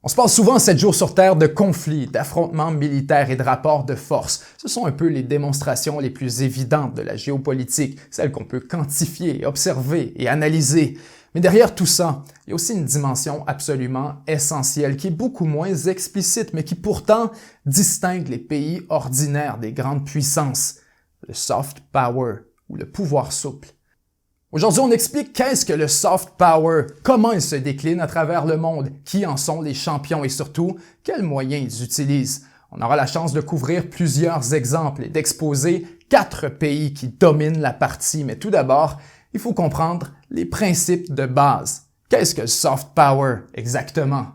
On se passe souvent 7 jours sur Terre de conflits, d'affrontements militaires et de rapports de force. Ce sont un peu les démonstrations les plus évidentes de la géopolitique, celles qu'on peut quantifier, observer et analyser. Mais derrière tout ça, il y a aussi une dimension absolument essentielle qui est beaucoup moins explicite, mais qui pourtant distingue les pays ordinaires des grandes puissances, le soft power ou le pouvoir souple. Aujourd'hui, on explique qu'est-ce que le soft power, comment il se décline à travers le monde, qui en sont les champions et surtout, quels moyens ils utilisent. On aura la chance de couvrir plusieurs exemples et d'exposer 4 pays qui dominent la partie, mais tout d'abord, il faut comprendre les principes de base. Qu'est-ce que le soft power exactement?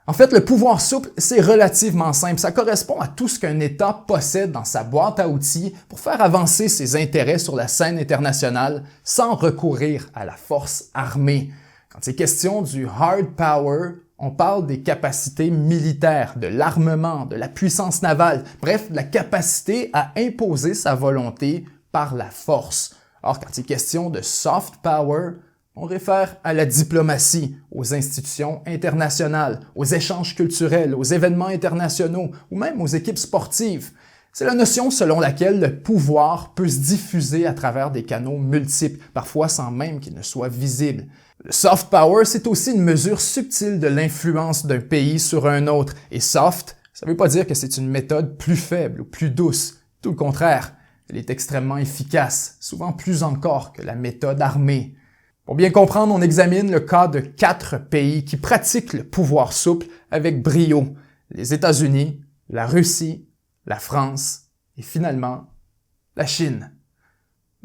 En fait, le pouvoir souple, c'est relativement simple. Ça correspond à tout ce qu'un État possède dans sa boîte à outils pour faire avancer ses intérêts sur la scène internationale sans recourir à la force armée. Quand c'est question du hard power, on parle des capacités militaires, de l'armement, de la puissance navale, bref, de la capacité à imposer sa volonté par la force. Or, quand c'est question de soft power, on réfère à la diplomatie, aux institutions internationales, aux échanges culturels, aux événements internationaux ou même aux équipes sportives. C'est la notion selon laquelle le pouvoir peut se diffuser à travers des canaux multiples, parfois sans même qu'il ne soit visible. Le soft power, c'est aussi une mesure subtile de l'influence d'un pays sur un autre. Et soft, ça ne veut pas dire que c'est une méthode plus faible ou plus douce. Tout le contraire, elle est extrêmement efficace, souvent plus encore que la méthode armée. Pour bien comprendre, on examine le cas de 4 pays qui pratiquent le pouvoir souple avec brio. Les États-Unis, la Russie, la France et finalement la Chine.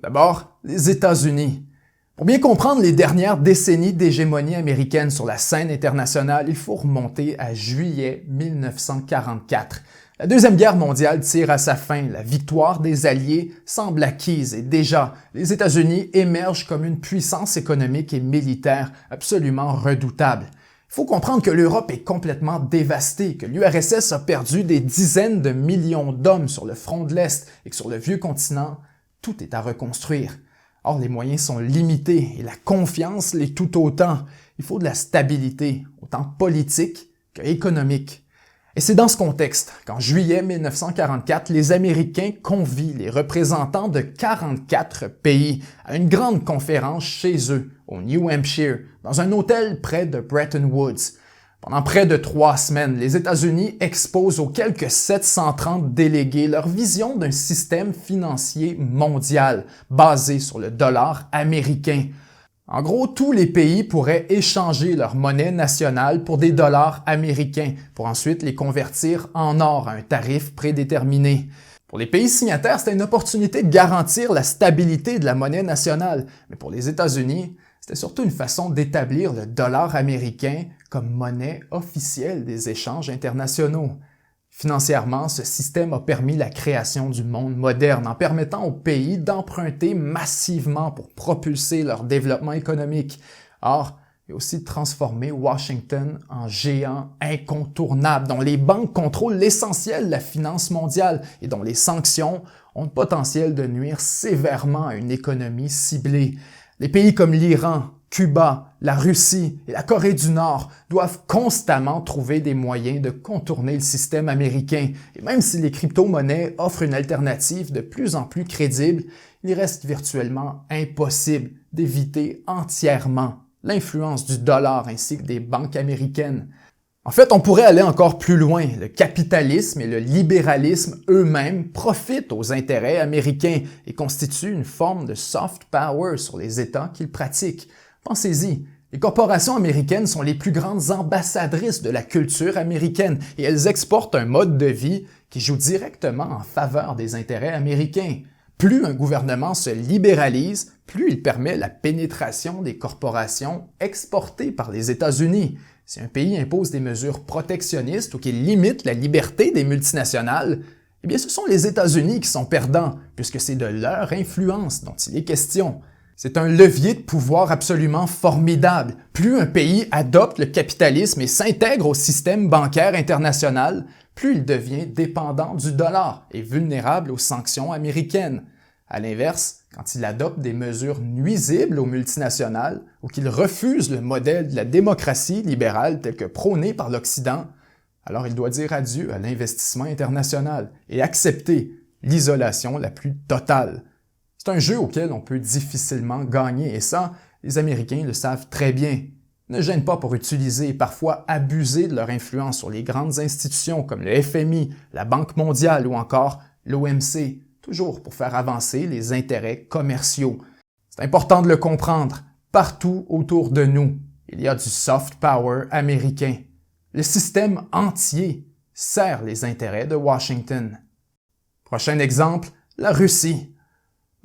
D'abord, les États-Unis. Pour bien comprendre les dernières décennies d'hégémonie américaine sur la scène internationale, il faut remonter à juillet 1944. La Deuxième Guerre mondiale tire à sa fin, la victoire des Alliés semble acquise et déjà, les États-Unis émergent comme une puissance économique et militaire absolument redoutable. Il faut comprendre que l'Europe est complètement dévastée, que l'URSS a perdu des dizaines de millions d'hommes sur le front de l'Est et que sur le vieux continent, tout est à reconstruire. Or, les moyens sont limités et la confiance l'est tout autant. Il faut de la stabilité, autant politique qu'économique. Et c'est dans ce contexte qu'en juillet 1944, les Américains convient les représentants de 44 pays à une grande conférence chez eux, au New Hampshire, dans un hôtel près de Bretton Woods. Pendant près de 3 semaines, les États-Unis exposent aux quelques 730 délégués leur vision d'un système financier mondial basé sur le dollar américain. En gros, tous les pays pourraient échanger leur monnaie nationale pour des dollars américains, pour ensuite les convertir en or à un tarif prédéterminé. Pour les pays signataires, c'était une opportunité de garantir la stabilité de la monnaie nationale, mais pour les États-Unis, c'était surtout une façon d'établir le dollar américain comme monnaie officielle des échanges internationaux. Financièrement, ce système a permis la création du monde moderne en permettant aux pays d'emprunter massivement pour propulser leur développement économique. Or, il a aussi transformé Washington en géant incontournable dont les banques contrôlent l'essentiel de la finance mondiale et dont les sanctions ont le potentiel de nuire sévèrement à une économie ciblée. Les pays comme l'Iran, Cuba, la Russie et la Corée du Nord doivent constamment trouver des moyens de contourner le système américain. Et même si les crypto-monnaies offrent une alternative de plus en plus crédible, il reste virtuellement impossible d'éviter entièrement l'influence du dollar ainsi que des banques américaines. En fait, on pourrait aller encore plus loin. Le capitalisme et le libéralisme eux-mêmes profitent aux intérêts américains et constituent une forme de soft power sur les États qu'ils pratiquent. Pensez-y, les corporations américaines sont les plus grandes ambassadrices de la culture américaine et elles exportent un mode de vie qui joue directement en faveur des intérêts américains. Plus un gouvernement se libéralise, plus il permet la pénétration des corporations exportées par les États-Unis. Si un pays impose des mesures protectionnistes ou qu'il limite la liberté des multinationales, eh bien ce sont les États-Unis qui sont perdants, puisque c'est de leur influence dont il est question. C'est un levier de pouvoir absolument formidable. Plus un pays adopte le capitalisme et s'intègre au système bancaire international, plus il devient dépendant du dollar et vulnérable aux sanctions américaines. À l'inverse, quand il adopte des mesures nuisibles aux multinationales ou qu'il refuse le modèle de la démocratie libérale tel que prôné par l'Occident, alors il doit dire adieu à l'investissement international et accepter l'isolation la plus totale. C'est un jeu auquel on peut difficilement gagner et ça, les Américains le savent très bien. Ils ne gênent pas pour utiliser et parfois abuser de leur influence sur les grandes institutions comme le FMI, la Banque mondiale ou encore l'OMC, toujours pour faire avancer les intérêts commerciaux. C'est important de le comprendre. Partout autour de nous, il y a du soft power américain. Le système entier sert les intérêts de Washington. Prochain exemple, la Russie.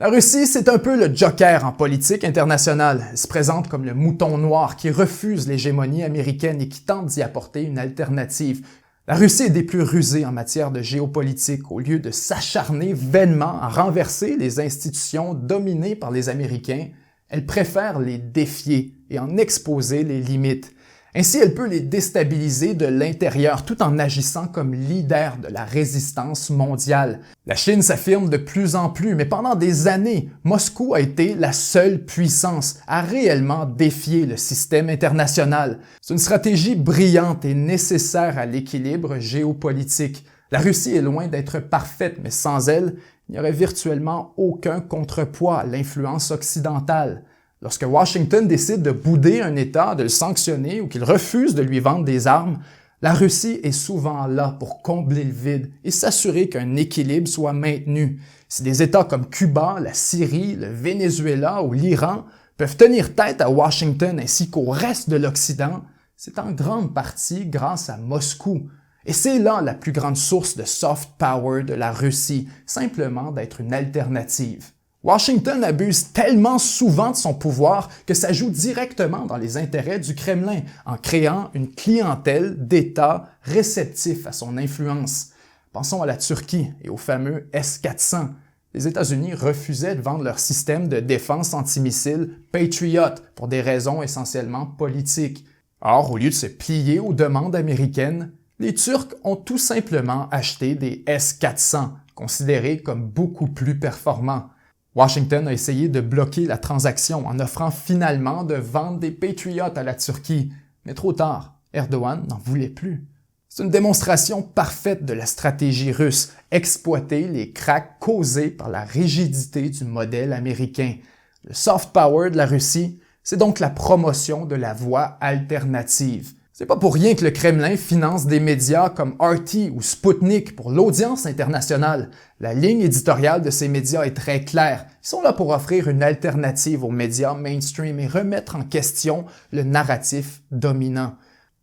La Russie, c'est un peu le joker en politique internationale. Elle se présente comme le mouton noir qui refuse l'hégémonie américaine et qui tente d'y apporter une alternative. La Russie est des plus rusées en matière de géopolitique. Au lieu de s'acharner vainement à renverser les institutions dominées par les Américains, elle préfère les défier et en exposer les limites. Ainsi, elle peut les déstabiliser de l'intérieur tout en agissant comme leader de la résistance mondiale. La Chine s'affirme de plus en plus, mais pendant des années, Moscou a été la seule puissance à réellement défier le système international. C'est une stratégie brillante et nécessaire à l'équilibre géopolitique. La Russie est loin d'être parfaite, mais sans elle, il n'y aurait virtuellement aucun contrepoids à l'influence occidentale. Lorsque Washington décide de bouder un État, de le sanctionner ou qu'il refuse de lui vendre des armes, la Russie est souvent là pour combler le vide et s'assurer qu'un équilibre soit maintenu. Si des États comme Cuba, la Syrie, le Venezuela ou l'Iran peuvent tenir tête à Washington ainsi qu'au reste de l'Occident, c'est en grande partie grâce à Moscou. Et c'est là la plus grande source de soft power de la Russie, simplement d'être une alternative. Washington abuse tellement souvent de son pouvoir que ça joue directement dans les intérêts du Kremlin en créant une clientèle d'États réceptifs à son influence. Pensons à la Turquie et au fameux S-400. Les États-Unis refusaient de vendre leur système de défense antimissiles Patriot pour des raisons essentiellement politiques. Or, au lieu de se plier aux demandes américaines, les Turcs ont tout simplement acheté des S-400, considérés comme beaucoup plus performants. Washington a essayé de bloquer la transaction en offrant finalement de vendre des Patriots à la Turquie, mais trop tard, Erdogan n'en voulait plus. C'est une démonstration parfaite de la stratégie russe, exploiter les cracks causés par la rigidité du modèle américain. Le soft power de la Russie, c'est donc la promotion de la voie alternative. C'est pas pour rien que le Kremlin finance des médias comme RT ou Sputnik pour l'audience internationale. La ligne éditoriale de ces médias est très claire. Ils sont là pour offrir une alternative aux médias mainstream et remettre en question le narratif dominant.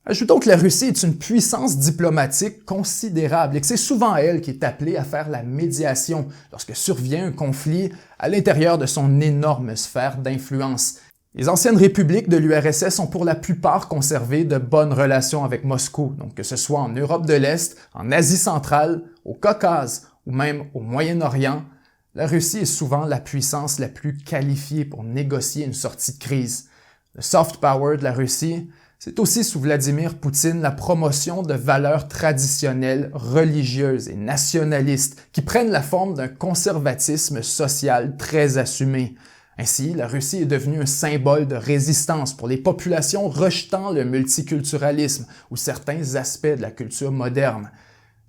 Ajoutons que la Russie est une puissance diplomatique considérable et que c'est souvent elle qui est appelée à faire la médiation lorsque survient un conflit à l'intérieur de son énorme sphère d'influence. Les anciennes républiques de l'URSS ont pour la plupart conservé de bonnes relations avec Moscou, donc que ce soit en Europe de l'Est, en Asie centrale, au Caucase ou même au Moyen-Orient, la Russie est souvent la puissance la plus qualifiée pour négocier une sortie de crise. Le soft power de la Russie, c'est aussi sous Vladimir Poutine la promotion de valeurs traditionnelles, religieuses et nationalistes qui prennent la forme d'un conservatisme social très assumé. Ainsi, la Russie est devenue un symbole de résistance pour les populations rejetant le multiculturalisme ou certains aspects de la culture moderne.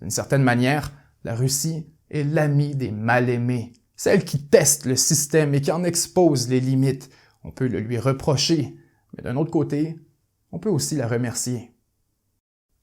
D'une certaine manière, la Russie est l'amie des mal-aimés, celle qui teste le système et qui en expose les limites. On peut le lui reprocher, mais d'un autre côté, on peut aussi la remercier.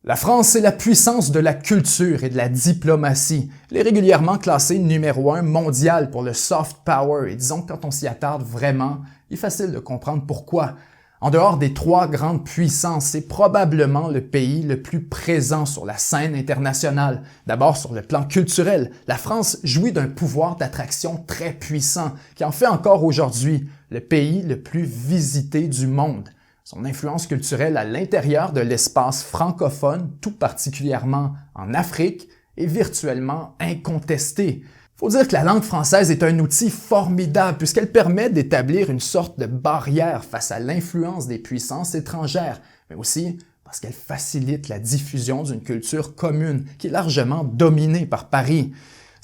La France est la puissance de la culture et de la diplomatie. Elle est régulièrement classée numéro 1 mondial pour le soft power et disons que quand on s'y attarde vraiment, il est facile de comprendre pourquoi. En dehors des trois grandes puissances, c'est probablement le pays le plus présent sur la scène internationale. D'abord sur le plan culturel, la France jouit d'un pouvoir d'attraction très puissant qui en fait encore aujourd'hui le pays le plus visité du monde. Son influence culturelle à l'intérieur de l'espace francophone, tout particulièrement en Afrique, est virtuellement incontestée. Il faut dire que la langue française est un outil formidable puisqu'elle permet d'établir une sorte de barrière face à l'influence des puissances étrangères, mais aussi parce qu'elle facilite la diffusion d'une culture commune qui est largement dominée par Paris.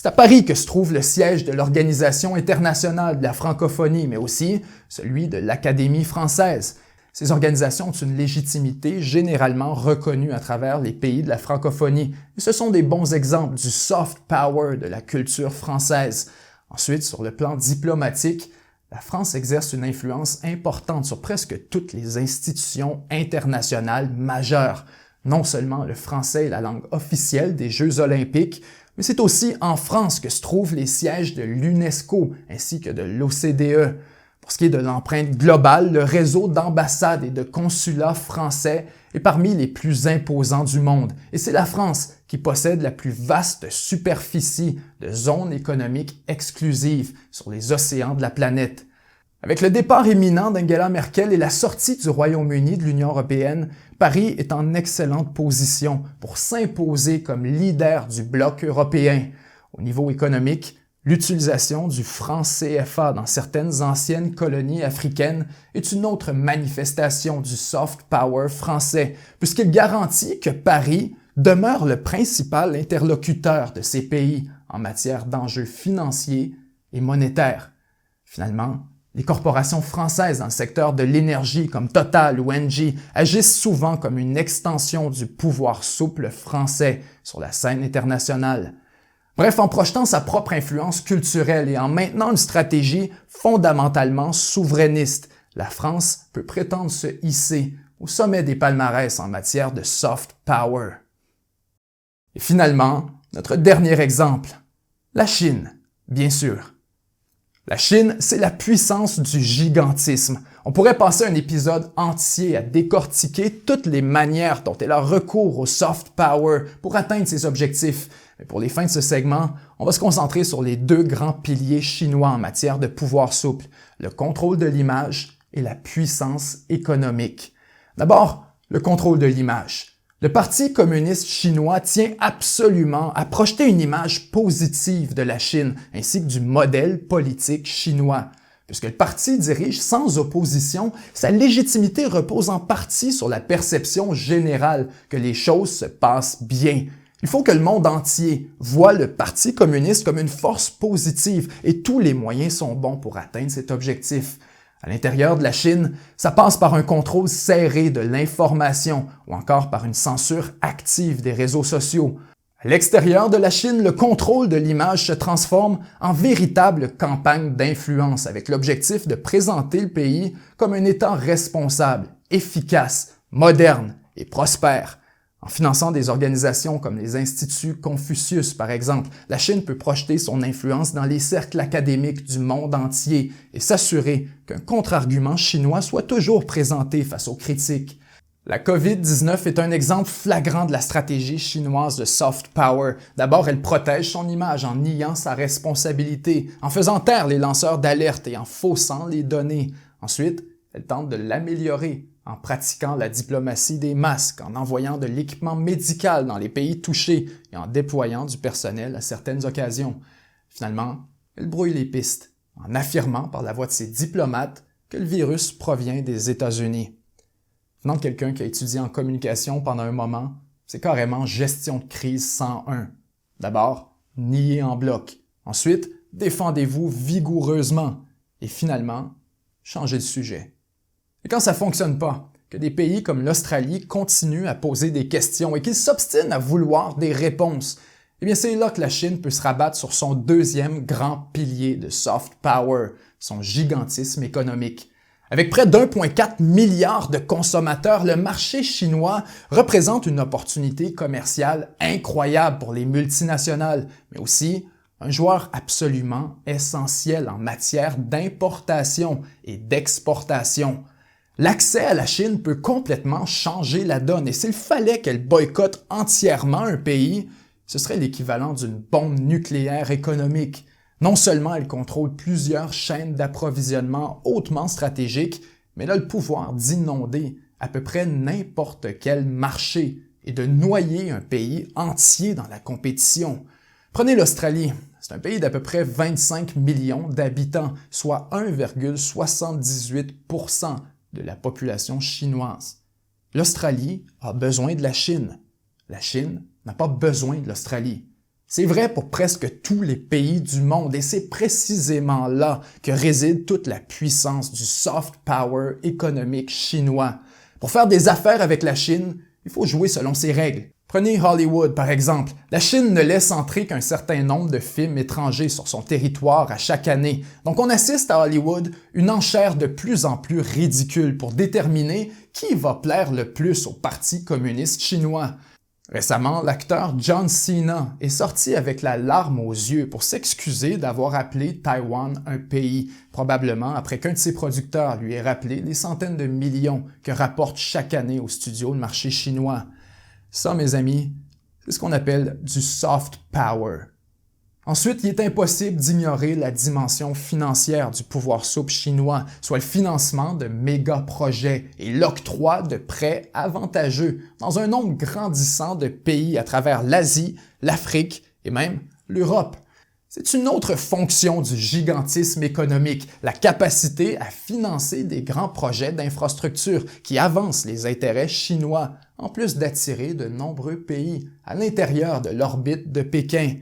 C'est à Paris que se trouve le siège de l'Organisation internationale de la francophonie, mais aussi celui de l'Académie française. Ces organisations ont une légitimité généralement reconnue à travers les pays de la francophonie, et ce sont des bons exemples du soft power de la culture française. Ensuite, sur le plan diplomatique, la France exerce une influence importante sur presque toutes les institutions internationales majeures. Non seulement le français est la langue officielle des Jeux olympiques, mais c'est aussi en France que se trouvent les sièges de l'UNESCO ainsi que de l'OCDE. Pour ce qui est de l'empreinte globale, le réseau d'ambassades et de consulats français est parmi les plus imposants du monde, et c'est la France qui possède la plus vaste superficie de zones économiques exclusives sur les océans de la planète. Avec le départ imminent d'Angela Merkel et la sortie du Royaume-Uni de l'Union européenne, Paris est en excellente position pour s'imposer comme leader du bloc européen. Au niveau économique, l'utilisation du franc CFA dans certaines anciennes colonies africaines est une autre manifestation du soft power français, puisqu'il garantit que Paris demeure le principal interlocuteur de ces pays en matière d'enjeux financiers et monétaires. Finalement, les corporations françaises dans le secteur de l'énergie comme Total ou Engie agissent souvent comme une extension du pouvoir souple français sur la scène internationale. Bref, en projetant sa propre influence culturelle et en maintenant une stratégie fondamentalement souverainiste, la France peut prétendre se hisser au sommet des palmarès en matière de soft power. Et finalement, notre dernier exemple, la Chine, bien sûr. La Chine, c'est la puissance du gigantisme. On pourrait passer un épisode entier à décortiquer toutes les manières dont elle a recours au soft power pour atteindre ses objectifs. Mais pour les fins de ce segment, on va se concentrer sur les deux grands piliers chinois en matière de pouvoir souple, le contrôle de l'image et la puissance économique. D'abord, le contrôle de l'image. Le Parti communiste chinois tient absolument à projeter une image positive de la Chine ainsi que du modèle politique chinois. Puisque le parti dirige sans opposition, sa légitimité repose en partie sur la perception générale que les choses se passent bien. Il faut que le monde entier voit le Parti communiste comme une force positive et tous les moyens sont bons pour atteindre cet objectif. À l'intérieur de la Chine, ça passe par un contrôle serré de l'information ou encore par une censure active des réseaux sociaux. À l'extérieur de la Chine, le contrôle de l'image se transforme en véritable campagne d'influence avec l'objectif de présenter le pays comme un État responsable, efficace, moderne et prospère. En finançant des organisations comme les Instituts Confucius, par exemple, la Chine peut projeter son influence dans les cercles académiques du monde entier et s'assurer qu'un contre-argument chinois soit toujours présenté face aux critiques. La COVID-19 est un exemple flagrant de la stratégie chinoise de soft power. D'abord, elle protège son image en niant sa responsabilité, en faisant taire les lanceurs d'alerte et en faussant les données. Ensuite, elle tente de l'améliorer en pratiquant la diplomatie des masques, en envoyant de l'équipement médical dans les pays touchés et en déployant du personnel à certaines occasions. Finalement, elle brouille les pistes, en affirmant par la voix de ses diplomates que le virus provient des États-Unis. Venant de quelqu'un qui a étudié en communication pendant un moment, c'est carrément gestion de crise 101. D'abord, niez en bloc. Ensuite, défendez-vous vigoureusement. Et finalement, changez de sujet. Et quand ça fonctionne pas, que des pays comme l'Australie continuent à poser des questions et qu'ils s'obstinent à vouloir des réponses, eh bien c'est là que la Chine peut se rabattre sur son deuxième grand pilier de soft power, son gigantisme économique. Avec près d'1,4 milliard de consommateurs, le marché chinois représente une opportunité commerciale incroyable pour les multinationales, mais aussi un joueur absolument essentiel en matière d'importation et d'exportation. L'accès à la Chine peut complètement changer la donne et s'il fallait qu'elle boycotte entièrement un pays, ce serait l'équivalent d'une bombe nucléaire économique. Non seulement elle contrôle plusieurs chaînes d'approvisionnement hautement stratégiques, mais elle a le pouvoir d'inonder à peu près n'importe quel marché et de noyer un pays entier dans la compétition. Prenez l'Australie. C'est un pays d'à peu près 25 millions d'habitants, soit 1,78% de la population chinoise. L'Australie a besoin de la Chine. La Chine n'a pas besoin de l'Australie. C'est vrai pour presque tous les pays du monde et c'est précisément là que réside toute la puissance du soft power économique chinois. Pour faire des affaires avec la Chine, il faut jouer selon ses règles. Prenez Hollywood par exemple. La Chine ne laisse entrer qu'un certain nombre de films étrangers sur son territoire à chaque année. Donc on assiste à Hollywood une enchère de plus en plus ridicule pour déterminer qui va plaire le plus au Parti communiste chinois. Récemment, l'acteur John Cena est sorti avec la larme aux yeux pour s'excuser d'avoir appelé Taïwan un pays, probablement après qu'un de ses producteurs lui ait rappelé les centaines de millions que rapporte chaque année au studio de marché chinois. Ça, mes amis, c'est ce qu'on appelle du soft power. Ensuite, il est impossible d'ignorer la dimension financière du pouvoir souple chinois, soit le financement de méga-projets et l'octroi de prêts avantageux dans un nombre grandissant de pays à travers l'Asie, l'Afrique et même l'Europe. C'est une autre fonction du gigantisme économique, la capacité à financer des grands projets d'infrastructure qui avancent les intérêts chinois, en plus d'attirer de nombreux pays à l'intérieur de l'orbite de Pékin.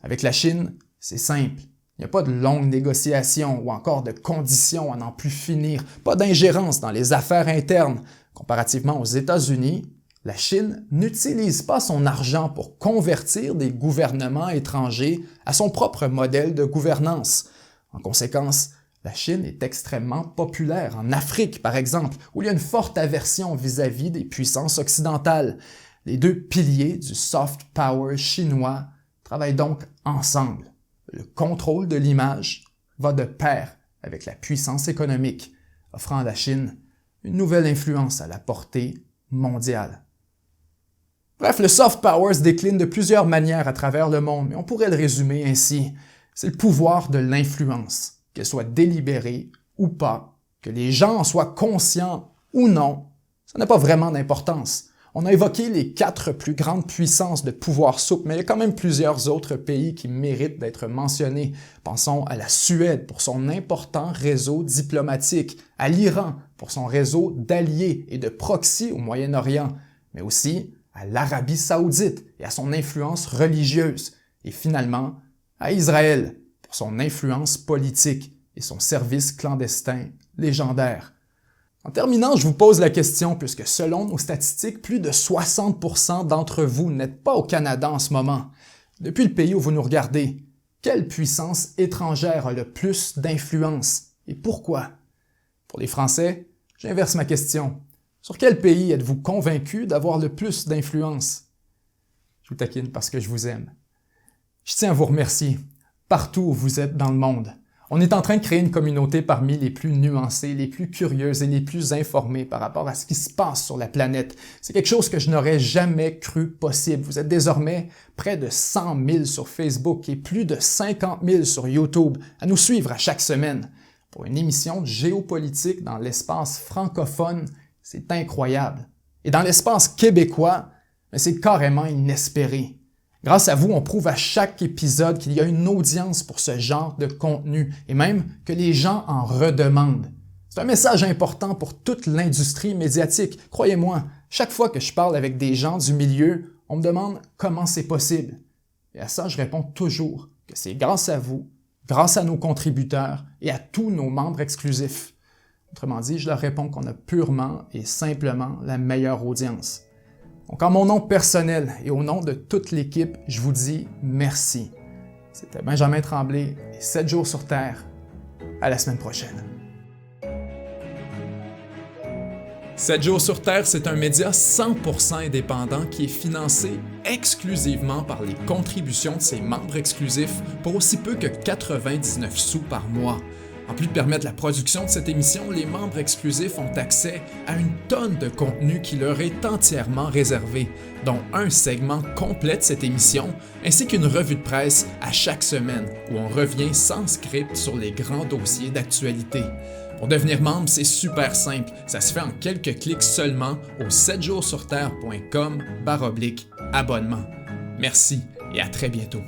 Avec la Chine, c'est simple. Il n'y a pas de longues négociations ou encore de conditions à n'en plus finir, pas d'ingérence dans les affaires internes. Comparativement aux États-Unis, la Chine n'utilise pas son argent pour convertir des gouvernements étrangers à son propre modèle de gouvernance. En conséquence, la Chine est extrêmement populaire en Afrique, par exemple, où il y a une forte aversion vis-à-vis des puissances occidentales. Les deux piliers du soft power chinois travaillent donc ensemble. Le contrôle de l'image va de pair avec la puissance économique, offrant à la Chine une nouvelle influence à la portée mondiale. Bref, le soft power se décline de plusieurs manières à travers le monde, mais on pourrait le résumer ainsi. C'est le pouvoir de l'influence, qu'elle soit délibérée ou pas, que les gens en soient conscients ou non, ça n'a pas vraiment d'importance. On a évoqué les 4 plus grandes puissances de pouvoir souple, mais il y a quand même plusieurs autres pays qui méritent d'être mentionnés. Pensons à la Suède pour son important réseau diplomatique, à l'Iran pour son réseau d'alliés et de proxys au Moyen-Orient, mais aussi à l'Arabie saoudite et à son influence religieuse, et finalement à Israël pour son influence politique et son service clandestin légendaire. En terminant, je vous pose la question, puisque selon nos statistiques, plus de 60% d'entre vous n'êtes pas au Canada en ce moment. Depuis le pays où vous nous regardez, quelle puissance étrangère a le plus d'influence et pourquoi? Pour les Français, j'inverse ma question. Sur quel pays êtes-vous convaincu d'avoir le plus d'influence? Je vous taquine parce que je vous aime. Je tiens à vous remercier, partout où vous êtes dans le monde. On est en train de créer une communauté parmi les plus nuancées, les plus curieuses et les plus informées par rapport à ce qui se passe sur la planète. C'est quelque chose que je n'aurais jamais cru possible. Vous êtes désormais près de 100 000 sur Facebook et plus de 50 000 sur YouTube à nous suivre à chaque semaine. Pour une émission de géopolitique dans l'espace francophone, c'est incroyable. Et dans l'espace québécois, c'est carrément inespéré. Grâce à vous, on prouve à chaque épisode qu'il y a une audience pour ce genre de contenu et même que les gens en redemandent. C'est un message important pour toute l'industrie médiatique. Croyez-moi, chaque fois que je parle avec des gens du milieu, on me demande comment c'est possible. Et à ça, je réponds toujours que c'est grâce à vous, grâce à nos contributeurs et à tous nos membres exclusifs. Autrement dit, je leur réponds qu'on a purement et simplement la meilleure audience. Donc, en mon nom personnel et au nom de toute l'équipe, je vous dis merci. C'était Benjamin Tremblay et 7 jours sur Terre. À la semaine prochaine. 7 jours sur Terre, c'est un média 100% indépendant qui est financé exclusivement par les contributions de ses membres exclusifs pour aussi peu que 99 sous par mois. En plus de permettre la production de cette émission, les membres exclusifs ont accès à une tonne de contenu qui leur est entièrement réservé, dont un segment complet de cette émission, ainsi qu'une revue de presse à chaque semaine, où on revient sans script sur les grands dossiers d'actualité. Pour devenir membre, c'est super simple, ça se fait en quelques clics seulement au 7jourssurterre.com/abonnement. Merci et à très bientôt.